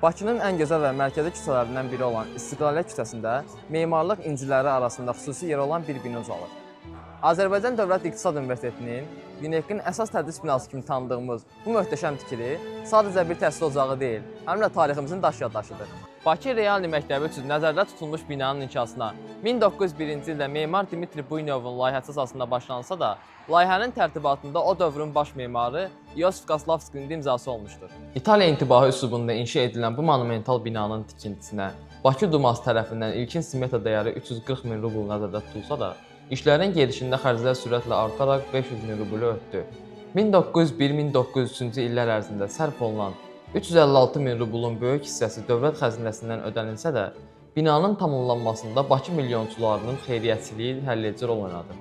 Bakının ən gözəl və mərkəzi küçələrindən biri olan İstiqlaliyyət küçəsində memarlıq inciləri arasında xüsusi yer olan bir bina ucalır. Azərbaycan Dövlət İqtisad Universitetinin UNEQ-in əsas tədris binası kimi tanıdığımız bu möhtəşəm tikili sadəcə bir təhsil ocağı deyil, həm də tariximizin daş yaddaşıdır. Bakı Reali Məktəbi üçün nəzərdə tutulmuş binanın inşasına 1901-ci ildə memar Dmitri Buynovun layihəsi əsasında başlansa da, layihənin tərtibatında o dövrün baş memarı Yosif Kaslavskinin imzası olmuşdur. İtaliya intibahı üslubunda inşa edilən bu monumental binanın tikintisinə Bakı Duması tərəfindən ilkin smeta dəyəri 340 min rubl nəzərdə tutulsa da, İşlərin gedişində xərclər sürətlə artaraq 500 min rublu ötdü. 1901-1903-cü illər ərzində sərf olunan 356 min rublun böyük hissəsi dövlət xəzinəsindən ödənilsə də, binanın tamamlanmasında Bakı milyonçularının xeyriyyəçiliyi həlledici rol oynadı.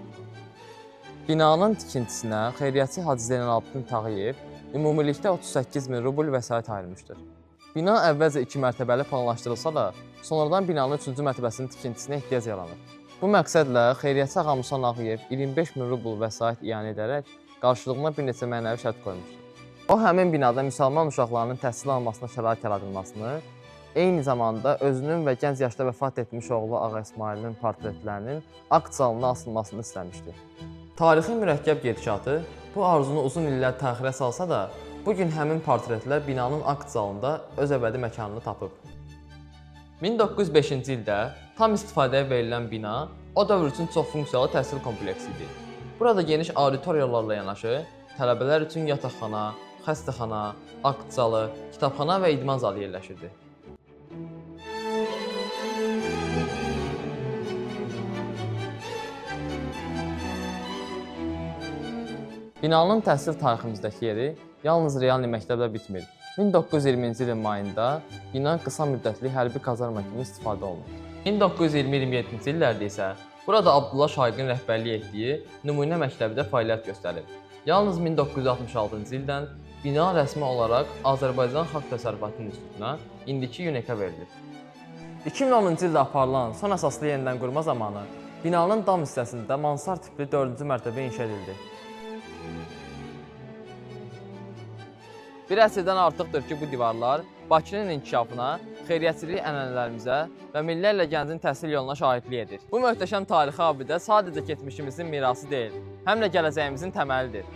Binanın tikintisinə xeyriyyətçi Hacı Zeynalabdin Tağıyev ümumilikdə 38 min rubl vəsait ayırmışdır. Bina əvvəlcə 2 mərtəbəli planlaşdırılsa da, sonradan binanın 3-cü mərtəbəsinin tikintisinə ehtiyac yaranır. Bu məqsədlə xeyriyyətçi Ağa Musa Nağıyev 25 min rubl vəsait ianə edərək qarşılığına bir neçə mənəvi şərt qoymuşdur. O, həmin binada müsəlman uşaqlarının təhsil almasına şərait yaradılmasını, eyni zamanda özünün və gənc yaşda vəfat etmiş oğlu Ağa İsmailin portretlərinin akt zalına asılmasını istəmişdi. Tarixi mürəkkəb gedişatı bu arzunu uzun illər təxirə salsa da, bugün həmin portretlər binanın akt zalında öz əbədi məkanını tapıb. 1905-ci ildə tam istifadəyə verilən bina o dövr üçün çox funksiyalı təhsil kompleksi idi. Burada geniş auditoriyalarla yanaşı, tələbələr üçün yataqxana, xəstəxana, akt zalı, kitabxana və idman zalı yerləşirdi. Binanın təhsil tariximizdəki yeri yalnız Reali məktəblə bitmir. 1920-ci ilin mayında bina qısa müddətli hərbi kazarma kimi istifadə olunur. 1920-27-ci illərdə isə burada Abdullah Şaiqin rəhbərlik etdiyi nümunə məktəbdə fəaliyyət göstərib. Yalnız 1966-cı ildən bina rəsmi olaraq Azərbaycan Xalq Təsərrüfatı İnstitutuna, indiki UNEQ-ə verilib. 2010-cu ildə aparılan son əsaslı yenidən qurma zamanı binanın dam hissəsində mansard tipli 4-cü mərtəbə inşa edildi. Bir əsrdən artıqdır ki, bu divarlar Bakının inkişafına, xeyriyyəçilik ənənələrimizə və minlərlə gəncin təhsil yoluna şahidlik edir. Bu möhtəşəm tarixi abidə sadəcə keçmişimizin mirası deyil, həm də gələcəyimizin təməlidir.